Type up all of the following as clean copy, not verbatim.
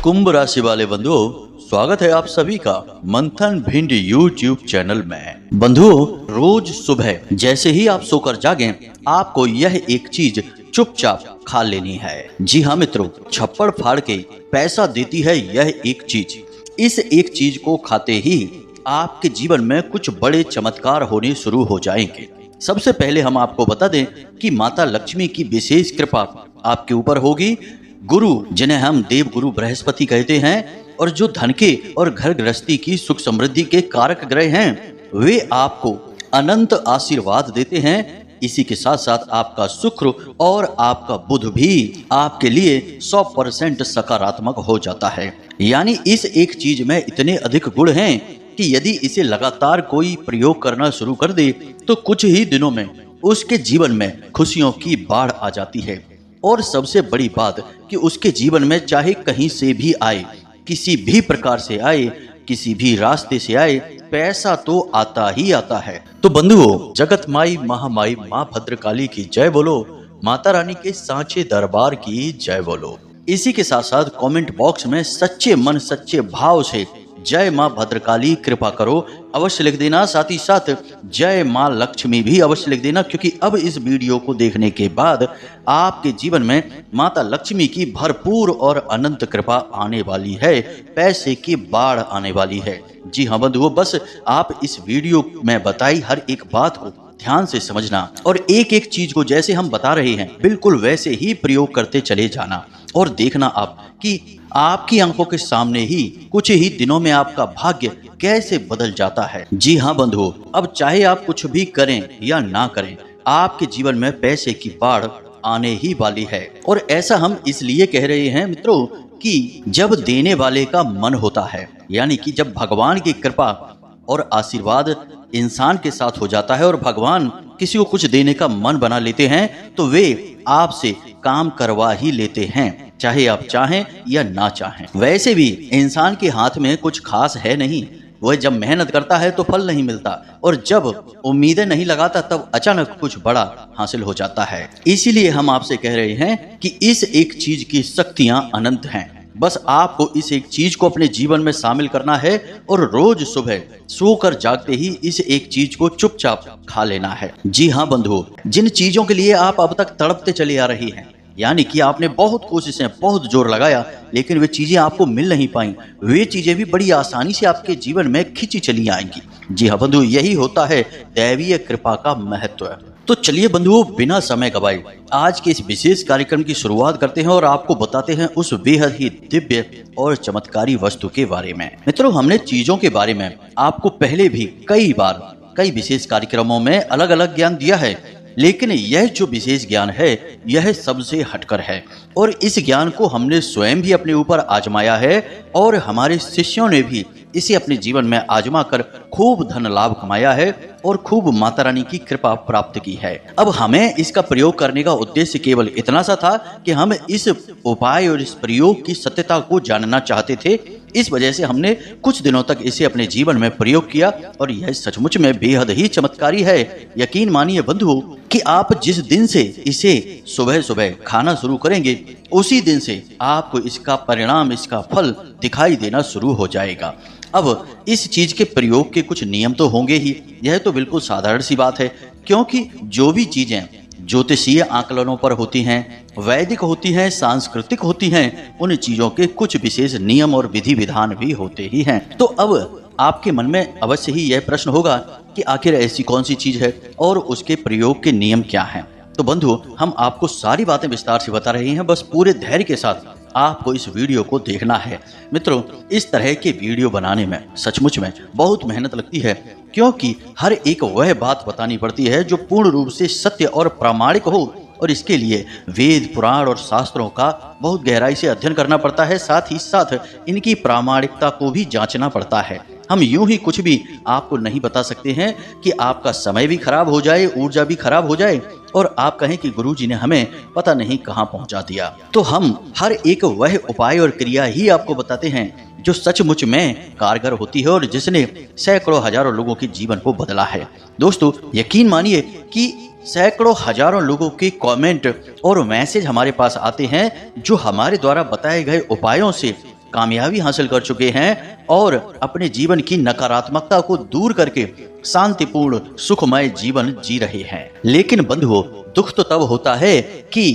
कुंभ राशि वाले बंधुओं, स्वागत है आप सभी का मंथन भिंड यूट्यूब चैनल में। बंधुओं, रोज सुबह जैसे ही आप सोकर जागें, आपको यह एक चीज चुपचाप खा लेनी है। जी हाँ मित्रों, छप्पड़ फाड़ के पैसा देती है यह एक चीज। इस एक चीज को खाते ही आपके जीवन में कुछ बड़े चमत्कार होने शुरू हो जाएंगे। सबसे पहले हम आपको बता दें कि माता लक्ष्मी की विशेष कृपा आपके ऊपर होगी। गुरु, जिन्हें हम देव गुरु बृहस्पति कहते हैं और जो धन के और घर गृहस्थी की सुख समृद्धि के कारक ग्रह हैं, वे आपको अनंत आशीर्वाद देते हैं। इसी के साथ साथ आपका शुक्र और आपका बुध भी आपके लिए 100% सकारात्मक हो जाता है। यानी इस एक चीज में इतने अधिक गुण हैं कि यदि इसे लगातार कोई प्रयोग करना शुरू कर दे तो कुछ ही दिनों में उसके जीवन में खुशियों की बाढ़ आ जाती है। और सबसे बड़ी बात कि उसके जीवन में चाहे कहीं से भी आए, किसी भी प्रकार से आए, किसी भी रास्ते से आए, पैसा तो आता ही आता है। तो बंधुओं, जगत माई महामाई माँ भद्रकाली की जय बोलो, माता रानी के सांचे दरबार की जय बोलो। इसी के साथ साथ कमेंट बॉक्स में सच्चे मन सच्चे भाव से जय माँ भद्रकाली कृपा करो अवश्य लिख देना। साथ ही साथ जय माँ लक्ष्मी भी अवश्य लिख देना, क्योंकि अब इस वीडियो को देखने के बाद आपके जीवन में माता लक्ष्मी की भरपूर और अनंत कृपा आने वाली है, पैसे की बाढ़ आने वाली है। जी हाँ बंधुओं, बस आप इस वीडियो में बताई हर एक बात को ध्यान से समझना और एक एक चीज को जैसे हम बता रहे हैं बिल्कुल वैसे ही प्रयोग करते चले जाना और देखना आप कि आपकी आंखों के सामने ही कुछ ही दिनों में आपका भाग्य कैसे बदल जाता है। जी हाँ बंधुओं, अब चाहे आप कुछ भी करें या ना करें, आपके जीवन में पैसे की बाढ़ आने ही वाली है। और ऐसा हम इसलिए कह रहे हैं मित्रों कि जब देने वाले का मन होता है, यानी कि जब भगवान की कृपा और आशीर्वाद इंसान के साथ हो जाता है और भगवान किसी को कुछ देने का मन बना लेते हैं तो वे आपसे काम करवा ही लेते हैं, चाहे आप चाहें या ना चाहें। वैसे भी इंसान के हाथ में कुछ खास है नहीं, वह जब मेहनत करता है तो फल नहीं मिलता और जब उम्मीदें नहीं लगाता तब अचानक कुछ बड़ा हासिल हो जाता है। इसीलिए हम आपसे कह रहे हैं कि इस एक चीज की शक्तियां अनंत हैं। बस आपको इस एक चीज को अपने जीवन में शामिल करना है और रोज सुबह सोकर जागते ही इस एक चीज को चुपचाप खा लेना है। जी हाँ बंधुओं, जिन चीजों के लिए आप अब तक तड़पते चले आ रही हैं, यानी कि आपने बहुत कोशिशें बहुत जोर लगाया लेकिन वे चीजें आपको मिल नहीं पाई, वे चीजें भी बड़ी आसानी से आपके जीवन में खिंची चली आएंगी। जी हाँ बंधु, यही होता है दैवीय कृपा का महत्व। तो चलिए बंधुओं, बिना समय गवाए आज के इस विशेष कार्यक्रम की शुरुआत करते हैं और आपको बताते हैं उस बेहद ही दिव्य और चमत्कारी वस्तु के बारे में। मित्रों, हमने चीजों के बारे में आपको पहले भी कई बार कई विशेष कार्यक्रमों में अलग अलग ज्ञान दिया है, लेकिन यह जो विशेष ज्ञान है यह सबसे हटकर है और इस ज्ञान को हमने स्वयं भी अपने ऊपर आजमाया है और हमारे शिष्यों ने भी इसे अपने जीवन में आजमा कर खूब धन लाभ कमाया है और खूब माता रानी की कृपा प्राप्त की है। अब हमें इसका प्रयोग करने का उद्देश्य केवल इतना सा था कि हम इस उपाय और इस प्रयोग की सत्यता को जानना चाहते थे। इस वजह से हमने कुछ दिनों तक इसे अपने जीवन में प्रयोग किया और यह सचमुच में बेहद ही चमत्कारी है। यकीन मानिए बंधुओं कि आप जिस दिन से इसे सुबह सुबह खाना शुरू करेंगे उसी दिन से आपको इसका परिणाम, इसका फल दिखाई देना शुरू हो जाएगा। अब इस चीज के प्रयोग के कुछ नियम तो होंगे ही, यह तो बिल्कुल साधारण सी बात है, क्योंकि जो भी चीजें ज्योतिषीय आकलनों पर होती हैं, वैदिक होती हैं, सांस्कृतिक होती हैं, उन चीजों के कुछ विशेष नियम और विधि विधान भी होते ही हैं। तो अब आपके मन में अवश्य ही यह प्रश्न होगा कि आखिर ऐसी कौन सी चीज है और उसके प्रयोग के नियम क्या हैं। तो बंधुओं, हम आपको सारी बातें विस्तार से बता रहे हैं, बस पूरे धैर्य के साथ आपको इस वीडियो को देखना है। मित्रों, इस तरह के वीडियो बनाने में सचमुच में बहुत मेहनत लगती है, क्योंकि हर एक वह बात बतानी पड़ती है जो पूर्ण रूप से सत्य और प्रामाणिक हो और इसके लिए वेद पुराण और शास्त्रों का बहुत गहराई से अध्ययन करना पड़ता है। साथ ही साथ इनकी प्रामाणिकता को भी जांचना पड़ता है। हम यूं ही कुछ भी आपको नहीं बता सकते हैं कि आपका समय भी खराब हो जाए, ऊर्जा भी खराब हो जाए और आप कहें कि गुरुजी ने हमें पता नहीं कहां पहुंचा दिया। तो हम हर एक वह उपाय और क्रिया ही आपको बताते हैं जो सचमुच में कारगर होती है और जिसने सैकड़ों हजारों लोगों के जीवन को बदला है। दोस्तों, यकीन मानिए कि सैकड़ों हजारों लोगों के कमेंट और मैसेज हमारे पास आते हैं जो हमारे द्वारा बताए गए उपायों से कामयाबी हासिल कर चुके हैं और अपने जीवन की नकारात्मकता को दूर करके शांतिपूर्ण सुखमय जीवन जी रहे हैं। लेकिन बंधुओं, दुख तो तब होता है कि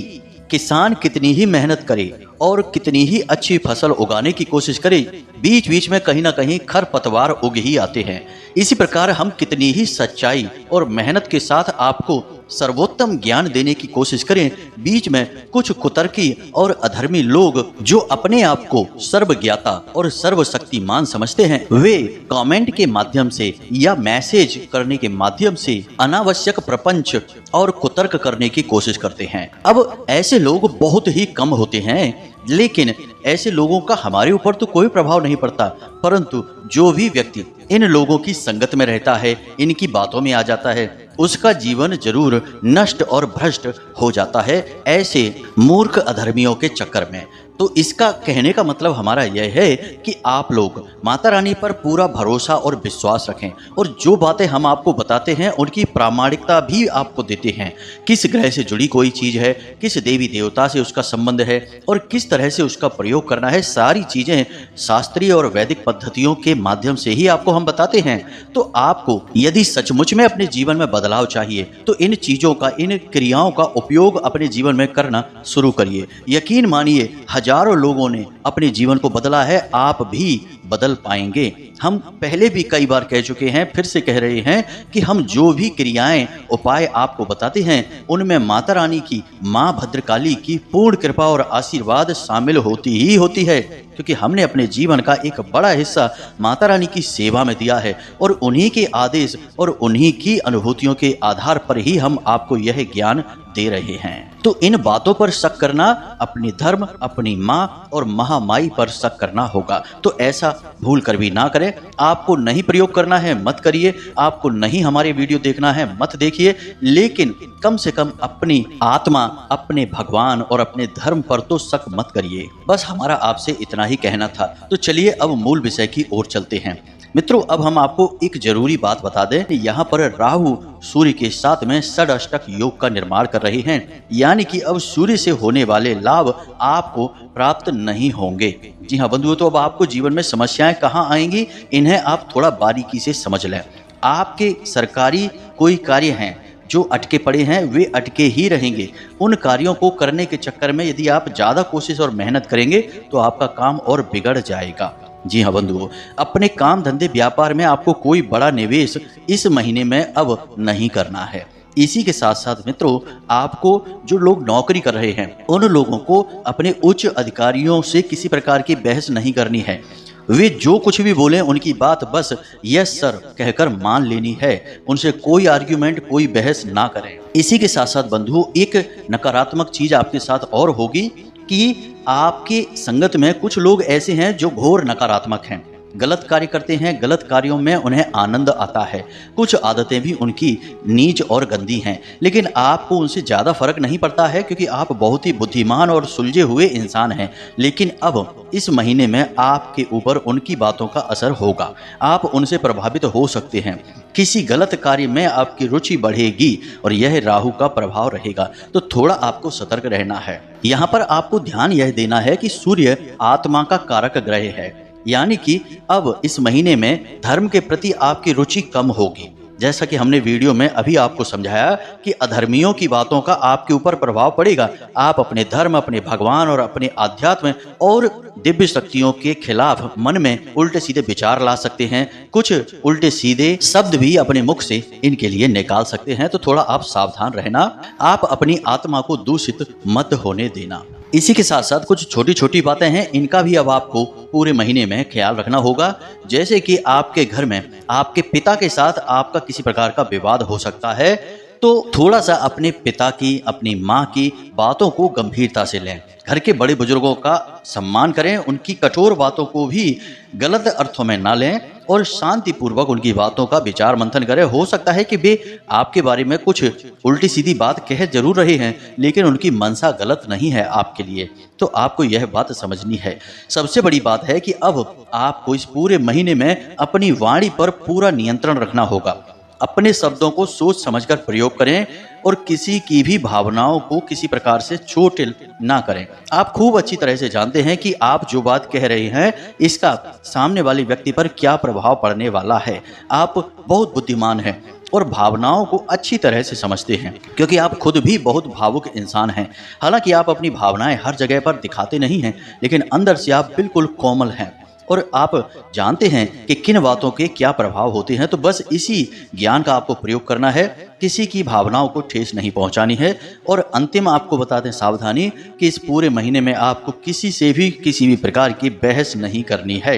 किसान कितनी ही मेहनत करे और कितनी ही अच्छी फसल उगाने की कोशिश करे, बीच बीच में कहीं ना कहीं खरपतवार उग ही आते हैं। इसी प्रकार हम कितनी ही सच्चाई और मेहनत के साथ आपको सर्वोत्तम ज्ञान देने की कोशिश करें, बीच में कुछ कुतर्की और अधर्मी लोग जो अपने आप को सर्वज्ञाता और सर्वशक्तिमान समझते हैं, वे कमेंट के माध्यम से या मैसेज करने के माध्यम से अनावश्यक प्रपंच और कुतर्क करने की कोशिश करते हैं। अब ऐसे लोग बहुत ही कम होते हैं, लेकिन ऐसे लोगों का हमारे ऊपर तो कोई प्रभाव नहीं पड़ता, परंतु जो भी व्यक्ति इन लोगों की संगत में रहता है, इनकी बातों में आ जाता है, उसका जीवन जरूर नष्ट और भ्रष्ट हो जाता है ऐसे मूर्ख अधर्मियों के चक्कर में। तो इसका कहने का मतलब हमारा यह है कि आप लोग माता रानी पर पूरा भरोसा और विश्वास रखें और जो बातें हम आपको बताते हैं उनकी प्रामाणिकता भी आपको देते हैं। किस ग्रह से जुड़ी कोई चीज़ है, किस देवी देवता से उसका संबंध है और किस तरह से उसका प्रयोग करना है, सारी चीज़ें शास्त्रीय और वैदिक पद्धतियों के माध्यम से ही आपको हम बताते हैं। तो आपको यदि सचमुच में अपने जीवन में बदलाव चाहिए तो इन चीज़ों का, इन क्रियाओं का उपयोग अपने जीवन में करना शुरू करिए। यकीन मानिए, हजारों लोगों ने अपने जीवन को बदला है, आप भी बदल पाएंगे। हम पहले भी कई बार कह चुके हैं, फिर से कह रहे हैं कि हम जो भी क्रियाएं, उपाय आपको बताते हैं, उनमें माता रानी की, माँ भद्रकाली की पूर्ण कृपा और आशीर्वाद शामिल होती ही होती है, क्योंकि हमने अपने जीवन का एक बड़ा हिस्सा माता रानी की सेवा में दिया है और उन्हीं के आदेश और उन्हीं की अनुभूतियों के आधार पर ही हम आपको यह ज्ञान दे रहे हैं। तो इन बातों पर शक करना अपनी धर्म, अपनी माँ और महामाई पर शक करना होगा। तो ऐसा भूल कर भी ना करें। आपको नहीं प्रयोग करना है मत करिए, आपको नहीं हमारे वीडियो देखना है मत देखिए, लेकिन कम से कम अपनी आत्मा, अपने भगवान और अपने धर्म पर तो शक मत करिए। बस हमारा आपसे इतना ही कहना था। तो चलिए अब मूल विषय की ओर चलते हैं। मित्रों, अब हम आपको एक जरूरी बात बता दें कि यहाँ पर राहु सूर्य के साथ में षडाष्टक योग का निर्माण कर रहे हैं, यानी कि अब सूर्य से होने वाले लाभ आपको प्राप्त नहीं होंगे। जी हाँ बंधुओं, तो अब आपको जीवन में समस्याएं कहाँ आएंगी, इन्हें आप थोड़ा बारीकी से समझ लें। आपके सरकारी कोई कार्य हैं जो अटके पड़े हैं, वे अटके ही रहेंगे। उन कार्यों को करने के चक्कर में यदि आप ज़्यादा कोशिश और मेहनत करेंगे तो आपका काम और बिगड़ जाएगा। जी हाँ बंधुओं, अपने काम धंधे व्यापार में आपको कोई बड़ा निवेश इस महीने में अब नहीं करना है। इसी के साथ साथ मित्रों, आपको जो लोग नौकरी कर रहे हैं उन लोगों को अपने उच्च अधिकारियों से किसी प्रकार की बहस नहीं करनी है। वे जो कुछ भी बोलें उनकी बात बस यस सर कहकर मान लेनी है, उनसे कोई आर्ग्यूमेंट, कोई बहस ना करें। इसी के साथ साथ बंधुओं, एक नकारात्मक चीज आपके साथ और होगी कि आपके संगत में कुछ लोग ऐसे हैं जो घोर नकारात्मक हैं, गलत कार्य करते हैं, गलत कार्यों में उन्हें आनंद आता है। कुछ आदतें भी उनकी नीच और गंदी हैं, लेकिन आपको उनसे ज़्यादा फर्क नहीं पड़ता है क्योंकि आप बहुत ही बुद्धिमान और सुलझे हुए इंसान हैं। लेकिन अब इस महीने में आपके ऊपर उनकी बातों का असर होगा, आप उनसे प्रभावित हो सकते हैं। किसी गलत कार्य में आपकी रुचि बढ़ेगी और यह राहु का प्रभाव रहेगा, तो थोड़ा आपको सतर्क रहना है। यहाँ पर आपको ध्यान यह देना है कि सूर्य आत्मा का कारक ग्रह है, यानी कि अब इस महीने में धर्म के प्रति आपकी रुचि कम होगी। जैसा कि हमने वीडियो में अभी आपको समझाया कि अधर्मियों की बातों का आपके ऊपर प्रभाव पड़ेगा। आप अपने धर्म, अपने भगवान और अपने आध्यात्म और दिव्य शक्तियों के खिलाफ मन में उल्टे सीधे विचार ला सकते हैं, कुछ उल्टे सीधे शब्द भी अपने मुख से इनके लिए निकाल सकते हैं। तो थोड़ा आप सावधान रहना, आप अपनी आत्मा को दूषित मत होने देना। इसी के साथ साथ कुछ छोटी छोटी बातें हैं, इनका भी अब आपको पूरे महीने में ख्याल रखना होगा। जैसे कि आपके घर में आपके पिता के साथ आपका किसी प्रकार का विवाद हो सकता है, तो थोड़ा सा अपने पिता की, अपनी माँ की बातों को गंभीरता से लें। घर के बड़े बुजुर्गों का सम्मान करें, उनकी कठोर बातों को भी गलत अर्थों में ना लें और शांतिपूर्वक उनकी बातों का विचार मंथन करें। हो सकता है कि वे आपके बारे में कुछ उल्टी सीधी बात कह जरूर रहे हैं, लेकिन उनकी मंशा गलत नहीं है आपके लिए, तो आपको यह बात समझनी है। सबसे बड़ी बात है कि अब आपको इस पूरे महीने में अपनी वाणी पर पूरा नियंत्रण रखना होगा। अपने शब्दों को सोच समझकर प्रयोग करें और किसी की भी भावनाओं को किसी प्रकार से चोट ना करें। आप खूब अच्छी तरह से जानते हैं कि आप जो बात कह रहे हैं इसका सामने वाले व्यक्ति पर क्या प्रभाव पड़ने वाला है। आप बहुत बुद्धिमान हैं और भावनाओं को अच्छी तरह से समझते हैं, क्योंकि आप खुद भी बहुत भावुक इंसान हैं। हालांकि आप अपनी भावनाएं हर जगह पर दिखाते नहीं हैं, लेकिन अंदर से आप बिल्कुल कोमल हैं और आप जानते हैं कि किन बातों के क्या प्रभाव होते हैं। तो बस इसी ज्ञान का आपको प्रयोग करना है, किसी की भावनाओं को ठेस नहीं पहुंचानी है। और अंतिम आपको बता दें सावधानी कि इस पूरे महीने में आपको किसी से भी किसी भी प्रकार की बहस नहीं करनी है,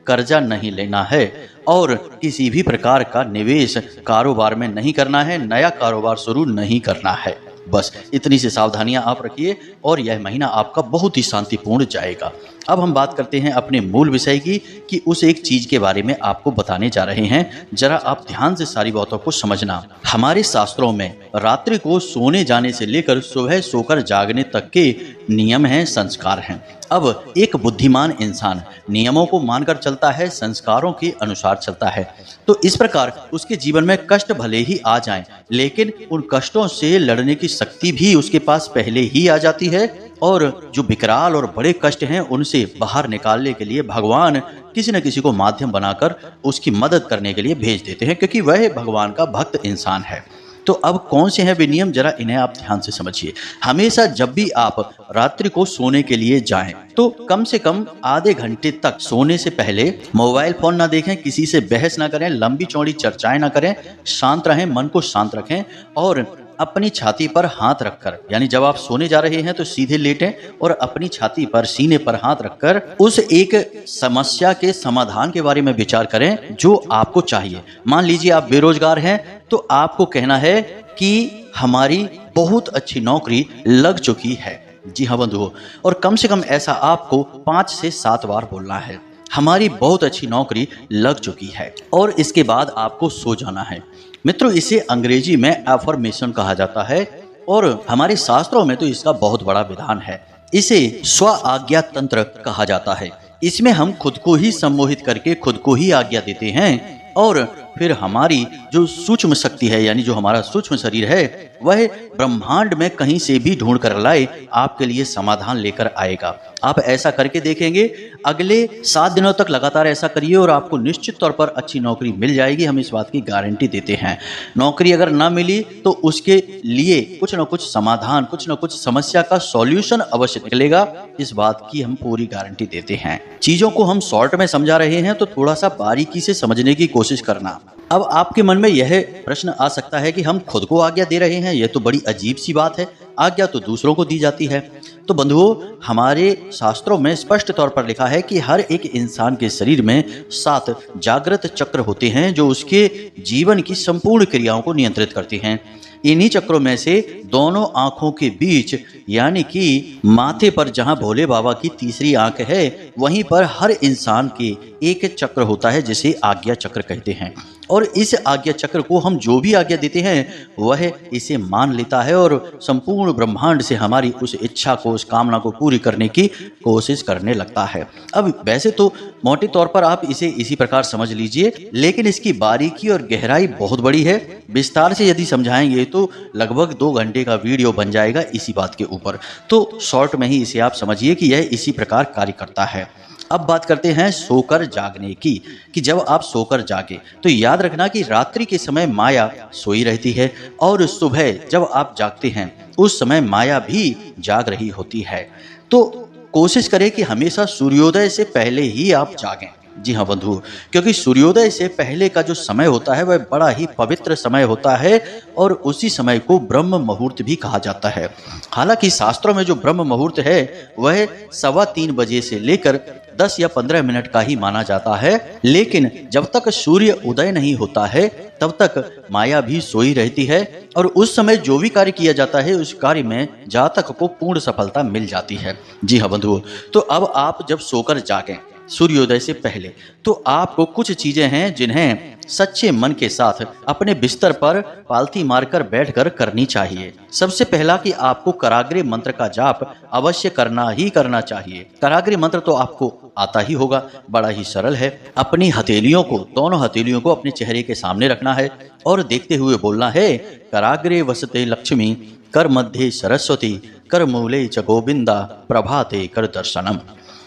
कर्जा नहीं लेना है और किसी भी प्रकार का निवेश कारोबार में नहीं करना है, नया कारोबार शुरू नहीं करना है। बस इतनी सी सावधानियां आप रखिए और यह महीना आपका बहुत ही शांतिपूर्ण जाएगा। अब हम बात करते हैं अपने मूल विषय की, कि उस एक चीज के बारे में आपको बताने जा रहे हैं। जरा आप ध्यान से सारी बातों को समझना। हमारे शास्त्रों में रात्रि को सोने जाने से लेकर सुबह सोकर जागने तक के नियम हैं, संस्कार हैं। अब एक बुद्धिमान इंसान नियमों को मानकर चलता है, संस्कारों के अनुसार चलता है, तो इस प्रकार उसके जीवन में कष्ट भले ही आ जाएं, लेकिन उन कष्टों से लड़ने की शक्ति भी उसके पास पहले ही आ जाती है। और जो विकराल और बड़े कष्ट हैं उनसे बाहर निकालने के लिए भगवान किसी न किसी को माध्यम बनाकर उसकी मदद करने के लिए भेज देते हैं, क्योंकि वह भगवान का भक्त इंसान है। तो अब कौन से हैं वे नियम, जरा इन्हें आप ध्यान से समझिए। हमेशा जब भी आप रात्रि को सोने के लिए जाएं तो कम से कम आधे घंटे तक सोने से पहले मोबाइल फोन ना देखें, किसी से बहस ना करें, लंबी चौड़ी चर्चाएं ना करें, शांत रहें, मन को शांत रखें और अपनी छाती पर हाथ रखकर, यानी जब आप सोने जा रहे हैं तो सीधे लेटें और अपनी छाती पर, सीने पर हाथ रखकर उस एक समस्या के समाधान के बारे में विचार करें जो आपको चाहिए। मान लीजिए आप बेरोजगार हैं तो आपको कहना है कि हमारी बहुत अच्छी नौकरी लग चुकी है। जी हाँ बंधुओं, और कम से कम ऐसा आपको 5 से 7 बार बोलना है, हमारी बहुत अच्छी नौकरी लग चुकी है। और इसके बाद आपको सो जाना है। मित्रों, इसे अंग्रेजी में एफर्मेशन कहा जाता है और हमारे शास्त्रों में तो इसका बहुत बड़ा विधान है। इसे स्व आज्ञा तंत्र कहा जाता है। इसमें हम खुद को ही सम्मोहित करके खुद को ही आज्ञा देते हैं और फिर हमारी जो सूक्ष्म शक्ति है, यानी जो हमारा सूक्ष्म शरीर है, वह ब्रह्मांड में कहीं से भी ढूंढ कर लाए आपके लिए समाधान लेकर आएगा। आप ऐसा करके देखेंगे, अगले 7 दिनों तक लगातार ऐसा करिए और आपको निश्चित तौर पर अच्छी नौकरी मिल जाएगी। हम इस बात की गारंटी देते हैं। नौकरी अगर ना मिली तो उसके लिए कुछ न कुछ समाधान, कुछ न कुछ समस्या का सॉल्यूशन अवश्य निकलेगा। इस बात की हम पूरी गारंटी देते हैं। चीजों को हम शॉर्ट में समझा रहे हैं तो थोड़ा सा बारीकी से समझने की कोशिश करना। अब आपके मन में यह प्रश्न आ सकता है कि हम खुद को आज्ञा दे रहे हैं, यह तो बड़ी अजीब सी बात है, आज्ञा तो दूसरों को दी जाती है। तो बंधुओं, हमारे शास्त्रों में स्पष्ट तौर पर लिखा है कि हर एक इंसान के शरीर में 7 जागृत चक्र होते हैं जो उसके जीवन की संपूर्ण क्रियाओं को नियंत्रित करते हैं। इन्हीं चक्रों में से दोनों आंखों के बीच, यानी कि माथे पर जहां भोले बाबा की तीसरी आंख है, वहीं पर हर इंसान के एक चक्र होता है जिसे आज्ञा चक्र कहते हैं। और इस आज्ञा चक्र को हम जो भी आज्ञा देते हैं वह इसे मान लेता है और संपूर्ण ब्रह्मांड से हमारी उस इच्छा को, उस कामना को पूरी करने की कोशिश करने लगता है। अब वैसे तो मोटे तौर पर आप इसे इसी प्रकार समझ लीजिए, लेकिन इसकी बारीकी और गहराई बहुत बड़ी है। विस्तार से यदि समझाएंगे तो लगभग 2 घंटे का वीडियो बन जाएगा इसी बात के ऊपर। तो शॉर्ट में ही इसे आप समझिए कि यह इसी प्रकार कार्य करता है। अब बात करते हैं सोकर जागने की, कि जब आप सोकर जागे तो याद रखना कि रात्रि के समय माया सोई रहती है और सुबह जब आप जागते हैं उस समय माया भी जाग रही होती है। तो कोशिश करें कि हमेशा सूर्योदय से पहले ही आप जागें। जी हाँ बंधु, क्योंकि सूर्योदय से पहले का जो समय होता है वह बड़ा ही पवित्र समय होता है और उसी समय को ब्रह्म मुहूर्त भी कहा जाता है। हालांकि शास्त्रों में जो ब्रह्म मुहूर्त है वह 3:15 बजे से लेकर 10 या 15 मिनट का ही माना जाता है, लेकिन जब तक सूर्य उदय नहीं होता है तब तक माया भी सोई रहती है और उस समय जो भी कार्य किया जाता है उस कार्य में जातक को पूर्ण सफलता मिल जाती है। जी हाँ बंधुओं, तो अब आप जब सोकर जागें सूर्योदय से पहले। तो आपको कुछ चीजें हैं जिन्हें सच्चे मन के साथ अपने बिस्तर पर पालथी मारकर बैठकर करनी चाहिए। सबसे पहला कि आपको कराग्रे मंत्र का जाप अवश्य करना ही करना चाहिए। कराग्रे मंत्र तो आपको आता ही होगा, बड़ा ही सरल है। अपनी हथेलियों को, दोनों हथेलियों को अपने चेहरे के सामने रखना है और देखते हुए बोलना है, कराग्रे वसते लक्ष्मी, कर मध्य सरस्वती, कर मूले च गोविंदा, प्रभाते कर दर्शनम।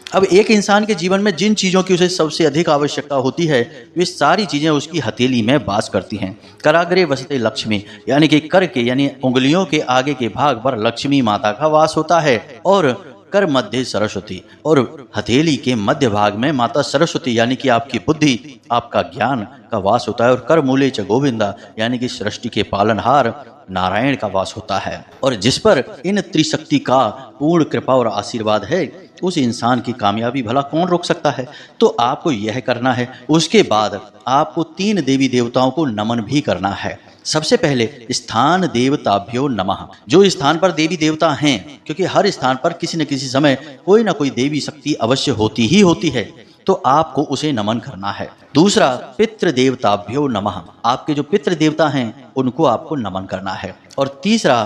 अब एक इंसान के जीवन में जिन चीज़ों की उसे सबसे अधिक आवश्यकता होती है, वे सारी चीज़ें उसकी हथेली में वास करती हैं। कराग्रे वसते लक्ष्मी, यानी कि कर के यानी उंगलियों के आगे के भाग पर लक्ष्मी माता का वास होता है, और कर मध्य सरस्वती, और हथेली के मध्य भाग में माता सरस्वती यानी कि आपकी बुद्धि, आपका ज्ञान का वास होता है, और कर मूले च गोविंदा यानी कि सृष्टि के पालनहार नारायण का वास होता है। और जिस पर इन त्रिशक्ति का पूर्ण कृपा और आशीर्वाद है, उस इंसान की कामयाबी भला कौन रोक सकता है। तो आपको यह करना है। उसके बाद आपको 3 देवी देवताओं को नमन भी करना है। सबसे पहले स्थान देवताभ्यो नमः। जो स्थान पर देवी देवता हैं, क्योंकि हर स्थान पर किसी न किसी समय कोई ना कोई देवी शक्ति अवश्य होती ही होती है, तो आपको उसे नमन करना है। दूसरा, पितृ देवताभ्यो नमः। आपके जो पितृ देवता हैं उनको आपको नमन करना है। और तीसरा,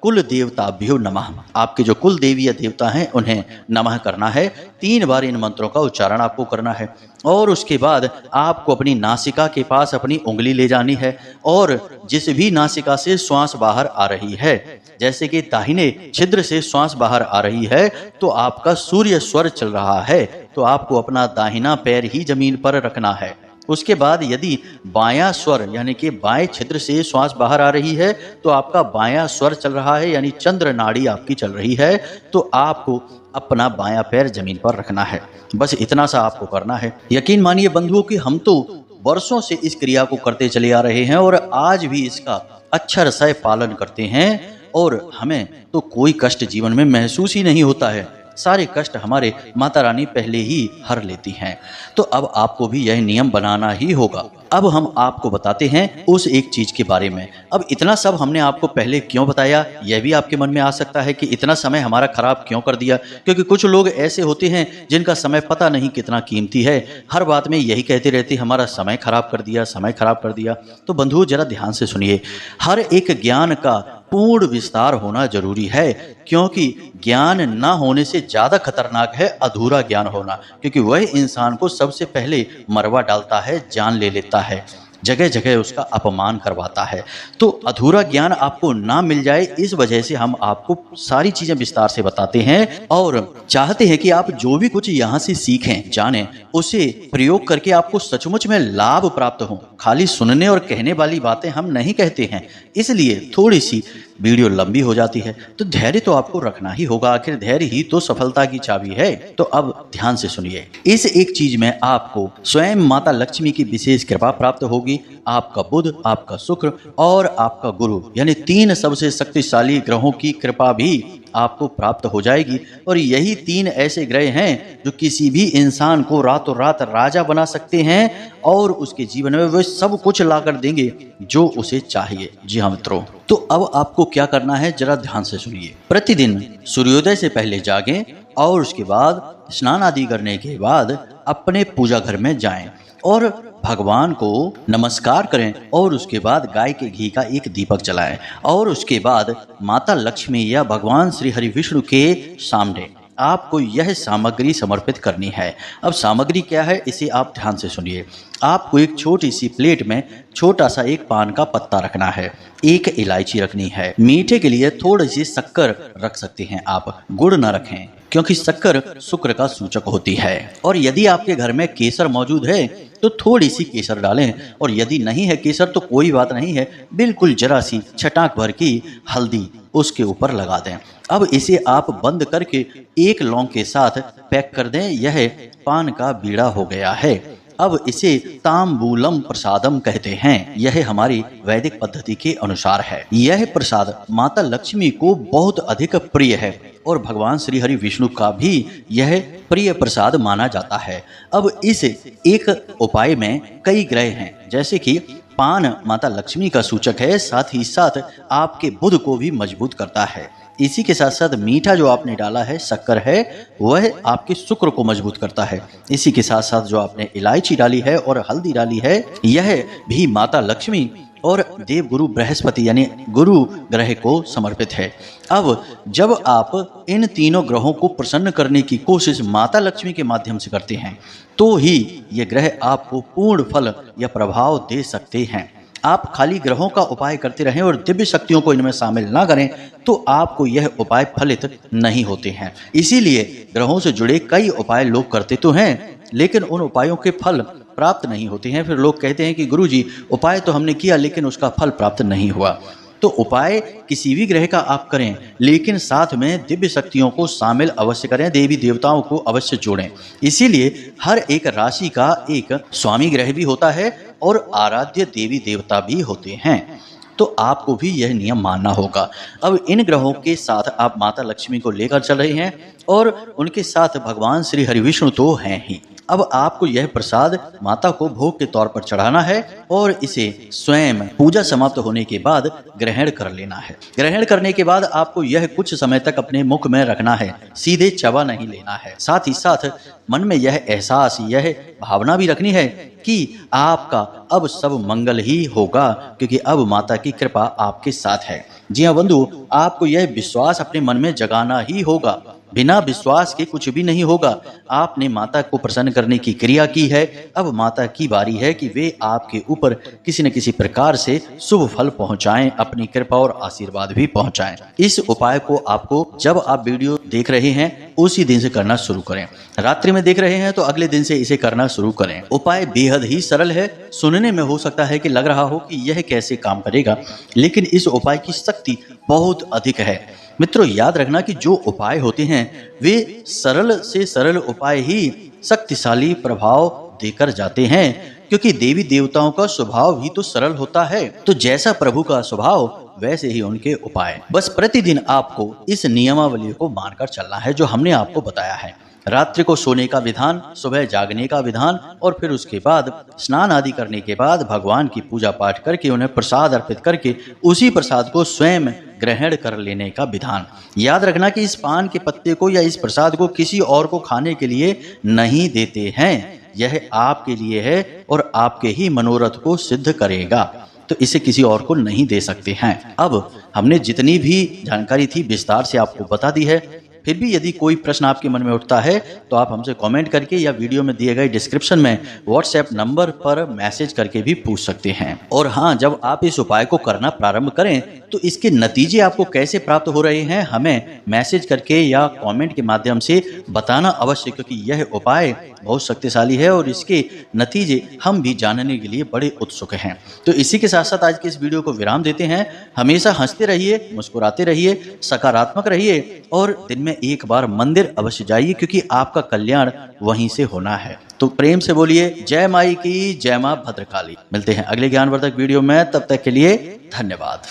कुल देवताभ्यो नमः। आपके जो कुल देवी या देवता हैं उन्हें नमः करना है। 3 बार इन मंत्रों का उच्चारण आपको करना है। और उसके बाद आपको अपनी नासिका के पास अपनी उंगली ले जानी है, और जिस भी नासिका से श्वास बाहर आ रही है, जैसे कि दाहिने छिद्र से श्वास बाहर आ रही है, तो आपका सूर्य स्वर चल रहा है, तो आपको अपना दाहिना पैर ही जमीन पर रखना है। उसके बाद यदि बायां स्वर यानी कि बाएं छिद्र से श्वास बाहर आ रही है, तो आपका बायां स्वर चल रहा है, यानी चंद्र नाड़ी आपकी चल रही है, तो आपको अपना बायां पैर जमीन पर रखना है। बस इतना सा आपको करना है। यकीन मानिए बंधुओं कि हम तो वर्षों से इस क्रिया को करते चले आ रहे हैं और आज भी इसका अक्षर सह पालन करते हैं, और हमें तो कोई कष्ट जीवन में महसूस ही नहीं होता है। सारे कष्ट हमारे माता रानी पहले ही हर लेती हैं। तो अब आपको भी यह नियम बनाना ही होगा। अब हम आपको बताते हैं उस एक चीज के बारे में। अब इतना सब हमने आपको पहले क्यों बताया, यह भी आपके मन में आ सकता है कि इतना समय हमारा खराब क्यों कर दिया। क्योंकि कुछ लोग ऐसे होते हैं जिनका समय पता नहीं कितना कीमती है, हर बात में यही कहते रहते हमारा समय खराब कर दिया, समय खराब कर दिया। तो बंधुओं जरा ध्यान से सुनिए, हर एक ज्ञान का पूर्ण विस्तार होना जरूरी है, क्योंकि ज्ञान न होने से ज्यादा खतरनाक है अधूरा ज्ञान होना, क्योंकि वह इंसान को सबसे पहले मरवा डालता है, जान ले लेता है, जगह जगह उसका अपमान करवाता है। तो अधूरा ज्ञान आपको ना मिल जाए, इस वजह से हम आपको सारी चीजें विस्तार से बताते हैं और चाहते हैं कि आप जो भी कुछ यहाँ से सीखें, जानें, उसे प्रयोग करके आपको सचमुच में लाभ प्राप्त हो। खाली सुनने और कहने वाली बातें हम नहीं कहते हैं, इसलिए थोड़ी सी वीडियो लंबी हो जाती है। तो धैर्य तो आपको रखना ही होगा, आखिर धैर्य ही तो सफलता की चाबी है। तो अब ध्यान से सुनिए, इस एक चीज में आपको स्वयं माता लक्ष्मी की विशेष कृपा प्राप्त होगी। आपका बुध, आपका शुक्र और आपका गुरु, यानी 3 सबसे शक्तिशाली ग्रहों की कृपा भी आपको प्राप्त हो जाएगी। और यही 3 ऐसे ग्रह हैं जो किसी भी इंसान को रातों रात राजा बना सकते हैं और उसके जीवन में वे सब कुछ ला कर देंगे जो उसे चाहिए। जी हाँ मित्रों, तो अब आपको क्या करना है जरा ध्यान से सुनिए। प्रतिदिन सूर्योदय से पहले जागें और उसके बाद स्नान आदि करने के बाद अपने पूजा घर में जाएं और भगवान को नमस्कार करें, और उसके बाद गाय के घी का एक दीपक जलाएं, और उसके बाद माता लक्ष्मी या भगवान श्री हरि विष्णु के सामने आपको यह सामग्री समर्पित करनी है। अब सामग्री क्या है इसे आप ध्यान से सुनिए। आपको एक छोटी सी प्लेट में छोटा सा एक पान का पत्ता रखना है, एक इलायची रखनी है, मीठे के लिए थोड़ी सी शक्कर रख सकते हैं आप, गुड़ न रखें क्योंकि शक्कर शुक्र का सूचक होती है। और यदि आपके घर में केसर मौजूद है तो थोड़ी सी केसर डालें, और यदि नहीं है केसर तो कोई बात नहीं है, बिल्कुल जरा सी छटाक भर की हल्दी उसके ऊपर लगा दें। अब इसे आप बंद करके एक लौंग के साथ पैक कर दें। यह पान का बीड़ा हो गया है। अब इसे तांबूलम प्रसादम कहते हैं। यह हमारी वैदिक पद्धति के अनुसार है। यह प्रसाद माता लक्ष्मी को बहुत अधिक प्रिय है और भगवान श्री हरि विष्णु का भी यह प्रिय प्रसाद माना जाता है। अब इस एक उपाय में कई ग्रह हैं, जैसे कि पान माता लक्ष्मी का सूचक है, साथ ही साथ आपके बुध को भी मजबूत करता है। इसी के साथ साथ मीठा जो आपने डाला है, शक्कर है, वह आपके शुक्र को मजबूत करता है। इसी के साथ साथ जो आपने इलायची डाली है और हल्दी डाली है, यह भी माता लक्ष्मी और देवगुरु बृहस्पति यानी गुरु ग्रह को समर्पित है। अब जब आप इन तीनों ग्रहों को प्रसन्न करने की कोशिश माता लक्ष्मी के माध्यम से करते हैं तो ही ये ग्रह आपको पूर्ण फल या प्रभाव दे सकते हैं। आप खाली ग्रहों का उपाय करते रहें और दिव्य शक्तियों को इनमें शामिल ना करें तो आपको यह उपाय फलित नहीं होते हैं। इसीलिए ग्रहों से जुड़े कई उपाय लोग करते तो हैं, लेकिन उन उपायों के फल प्राप्त नहीं होते हैं। फिर लोग कहते हैं कि गुरुजी उपाय तो हमने किया लेकिन उसका फल प्राप्त नहीं हुआ। तो उपाय किसी भी ग्रह का आप करें, लेकिन साथ में दिव्य शक्तियों को शामिल अवश्य करें, देवी देवताओं को अवश्य जोड़ें। इसीलिए हर एक राशि का एक स्वामी ग्रह भी होता है और आराध्य देवी देवता भी होते हैं। तो आपको भी यह नियम मानना होगा। अब इन ग्रहों के साथ आप माता लक्ष्मी को लेकर चल रहे हैं और उनके साथ भगवान श्री हरिविष्णु तो हैं ही। अब आपको यह प्रसाद माता को भोग के तौर पर चढ़ाना है और इसे स्वयं पूजा समाप्त होने के बाद ग्रहण कर लेना है। ग्रहण करने के बाद आपको यह कुछ समय तक अपने मुख में रखना है, सीधे चबा नहीं लेना है। साथ ही साथ मन में यह एहसास, यह भावना भी रखनी है कि आपका अब सब मंगल ही होगा, क्योंकि अब माता की कृपा आपके साथ है। जी हाँ बंधु, आपको यह विश्वास अपने मन में जगाना ही होगा। बिना विश्वास के कुछ भी नहीं होगा। आपने माता को प्रसन्न करने की क्रिया की है, अब माता की बारी है कि वे आपके ऊपर किसी न किसी प्रकार से शुभ फल पहुंचाएं, अपनी कृपा और आशीर्वाद भी पहुंचाएं। इस उपाय को आपको जब आप वीडियो देख रहे हैं उसी दिन से करना शुरू करें। रात्रि में देख रहे हैं तो अगले दिन से इसे करना शुरू करें। उपाय बेहद ही सरल है। सुनने में हो सकता है कि लग रहा हो कि यह कैसे काम करेगा, लेकिन इस उपाय की शक्ति बहुत अधिक है। मित्रों, याद रखना कि जो उपाय होते हैं वे सरल से सरल उपाय ही शक्तिशाली प्रभाव देकर जाते हैं, क्योंकि देवी देवताओं का स्वभाव भी तो सरल होता है। तो जैसा प्रभु का स्वभाव वैसे ही उनके उपाय। बस प्रतिदिन आपको इस नियमावली को मानकर चलना है जो हमने आपको बताया है। रात्रि को सोने का विधान, सुबह जागने का विधान और फिर उसके बाद स्नान आदि करने के बाद भगवान की पूजा पाठ करके उन्हें प्रसाद अर्पित करके उसी प्रसाद को स्वयं ग्रहण कर लेने का विधान। याद रखना कि इस पान के पत्ते को या इस प्रसाद को किसी और को खाने के लिए नहीं देते हैं। यह आपके लिए है और आपके ही मनोरथ को सिद्ध करेगा, तो इसे किसी और को नहीं दे सकते हैं। अब हमने जितनी भी जानकारी थी विस्तार से आपको बता दी है। फिर भी यदि कोई प्रश्न आपके मन में उठता है तो आप हमसे कमेंट करके या वीडियो में दिए गए डिस्क्रिप्शन में व्हाट्सएप नंबर पर मैसेज करके भी पूछ सकते हैं। और हाँ, जब आप इस उपाय को करना प्रारंभ करें तो इसके नतीजे आपको कैसे प्राप्त हो रहे हैं हमें मैसेज करके या कमेंट के माध्यम से बताना अवश्य, क्योंकि यह उपाय बहुत शक्तिशाली है और इसके नतीजे हम भी जानने के लिए बड़े उत्सुक हैं। तो इसी के साथ साथ आज के इस वीडियो को विराम देते हैं। हमेशा हंसते रहिए, मुस्कुराते रहिए, सकारात्मक रहिए और दिन में एक बार मंदिर अवश्य जाइए, क्योंकि आपका कल्याण वहीं से होना है। तो प्रेम से बोलिए जय माई की, जय मां भद्रकाली। मिलते हैं अगले ज्ञानवर्धक वीडियो में, तब तक के लिए धन्यवाद।